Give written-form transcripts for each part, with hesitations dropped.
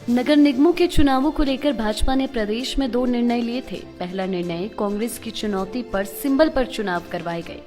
नगर निगमों के चुनावों को लेकर भाजपा ने प्रदेश में 2 निर्णय लिए थे। पहला निर्णय कांग्रेस की चुनौती पर सिंबल पर चुनाव करवाए गए,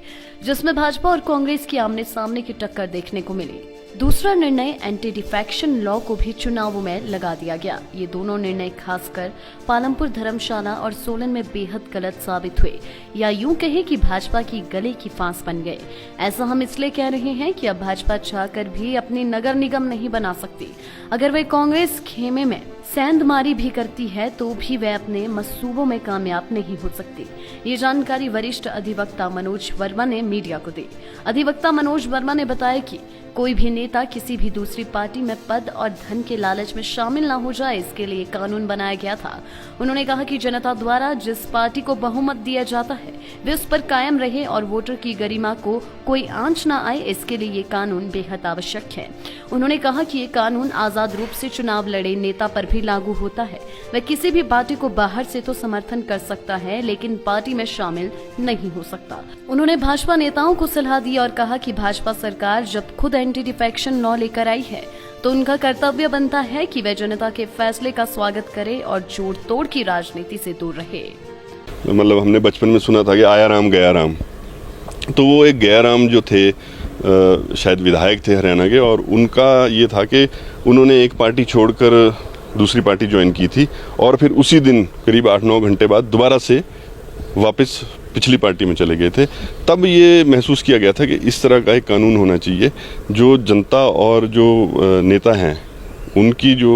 जिसमें भाजपा और कांग्रेस की आमने सामने की टक्कर देखने को मिली। दूसरा निर्णय एंटी डिफेक्शन लॉ को भी चुनावों में लगा दिया गया। ये दोनों निर्णय खासकर पालमपुर, धर्मशाला और सोलन में बेहद गलत साबित हुए, या यूं कहे कि भाजपा की गले की फांस बन गए। ऐसा हम इसलिए कह रहे हैं कि अब भाजपा चाहकर भी अपनी नगर निगम नहीं बना सकती। अगर वे कांग्रेस खेमे में सेंधमारी भी करती है तो भी वह अपने मंसूबों में कामयाब नहीं हो सकती। ये जानकारी वरिष्ठ अधिवक्ता मनोज वर्मा ने मीडिया को दी। अधिवक्ता मनोज वर्मा ने बताया कि कोई भी नेता किसी भी दूसरी पार्टी में पद और धन के लालच में शामिल न हो जाए, इसके लिए कानून बनाया गया था। उन्होंने कहा कि जनता द्वारा जिस पार्टी को बहुमत दिया जाता है वे उस पर कायम रहे और वोटर की गरिमा को कोई आंच न आए, इसके लिए ये कानून बेहद आवश्यक है। उन्होंने कहा कि ये कानून आजाद रूप से चुनाव लड़े नेता पर भी लागू होता है। वह किसी भी पार्टी को बाहर से तो समर्थन कर सकता है, लेकिन पार्टी में शामिल नहीं हो सकता। उन्होंने भाजपा नेताओं को सलाह दी और कहा कि भाजपा सरकार जब खुद एंटी डिफेक्शन लॉ लेकर आई है तो उनका कर्तव्य बनता है कि वह जनता के फैसले का स्वागत करे और जोड़ तोड़ की राजनीति से दूर रहे। मतलब हमने बचपन में सुना था कि आया राम गया राम, तो वो एक गया राम जो थे शायद विधायक थे हरियाणा के, और उनका ये था कि उन्होंने एक पार्टी छोड़कर दूसरी पार्टी ज्वाइन की थी और फिर उसी दिन करीब 8-9 घंटे बाद दोबारा से वापस पिछली पार्टी में चले गए थे। तब ये महसूस किया गया था कि इस तरह का एक कानून होना चाहिए जो जनता और जो नेता हैं उनकी जो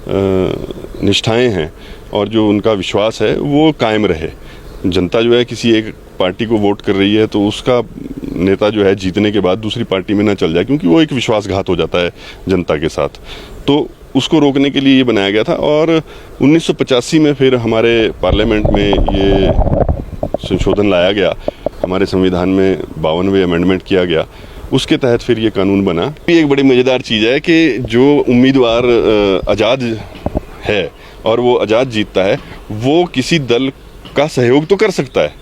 निष्ठाएं हैं और जो उनका विश्वास है वो कायम रहे। जनता जो है किसी एक पार्टी को वोट कर रही है तो उसका नेता जो है जीतने के बाद दूसरी पार्टी में ना चल जाए, क्योंकि वो एक विश्वासघात हो जाता है जनता के साथ। तो उसको रोकने के लिए ये बनाया गया था और 1985 में फिर हमारे पार्लियामेंट में ये संशोधन लाया गया, हमारे संविधान में 52वें अमेंडमेंट किया गया, उसके तहत फिर ये कानून बना। ये एक बड़ी मज़ेदार चीज़ है कि जो उम्मीदवार आज़ाद है और वो आज़ाद जीतता है वो किसी दल का सहयोग तो कर सकता है,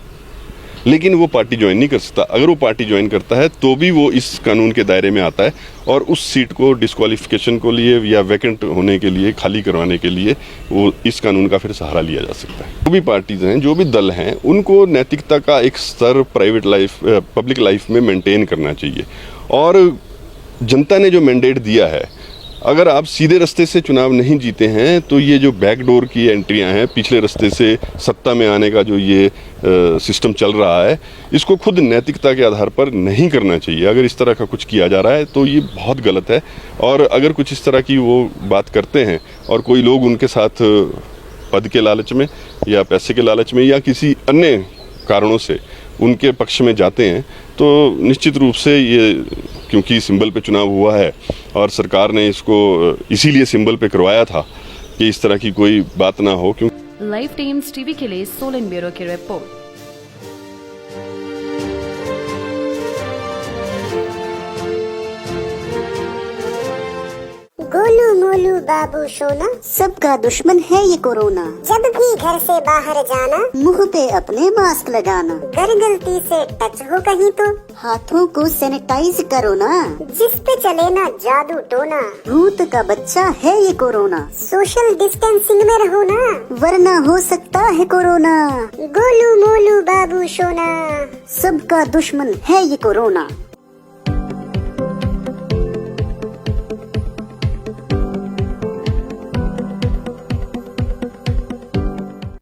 लेकिन वो पार्टी ज्वाइन नहीं कर सकता। अगर वो पार्टी ज्वाइन करता है तो भी वो इस कानून के दायरे में आता है और उस सीट को डिस्क्वालिफिकेशन को लिए या वैकेंट होने के लिए, खाली करवाने के लिए वो इस कानून का फिर सहारा लिया जा सकता है। जो भी पार्टीज हैं, जो भी दल हैं, उनको नैतिकता का एक स्तर प्राइवेट लाइफ, पब्लिक लाइफ में मेंटेन करना चाहिए। और जनता ने जो मैंडेट दिया है, अगर आप सीधे रास्ते से चुनाव नहीं जीते हैं तो ये जो बैकडोर की एंट्रियां हैं, पिछले रास्ते से सत्ता में आने का जो ये सिस्टम चल रहा है, इसको खुद नैतिकता के आधार पर नहीं करना चाहिए। अगर इस तरह का कुछ किया जा रहा है तो ये बहुत गलत है। और अगर कुछ इस तरह की वो बात करते हैं और कोई लोग उनके साथ पद के लालच में या पैसे के लालच में या किसी अन्य कारणों से उनके पक्ष में जाते हैं, तो निश्चित रूप से ये, क्योंकि सिंबल पे चुनाव हुआ है और सरकार ने इसको इसीलिए सिंबल पे करवाया था कि इस तरह की कोई बात ना हो। लाइव टाइम्स टीवी के लिए सोलन ब्यूरो की रिपोर्ट। गोलू मोलू बाबू सोना, सबका दुश्मन है ये कोरोना। जब भी घर से बाहर जाना, मुंह पे अपने मास्क लगाना। अगर गलती से टच हो कहीं तो हाथों को सैनिटाइज करो ना। जिस पे चले ना जादू टोना, भूत का बच्चा है ये कोरोना। सोशल डिस्टेंसिंग में रहो ना, वरना हो सकता है कोरोना। गोलू मोलू बाबू सोना, सबका दुश्मन है ये कोरोना।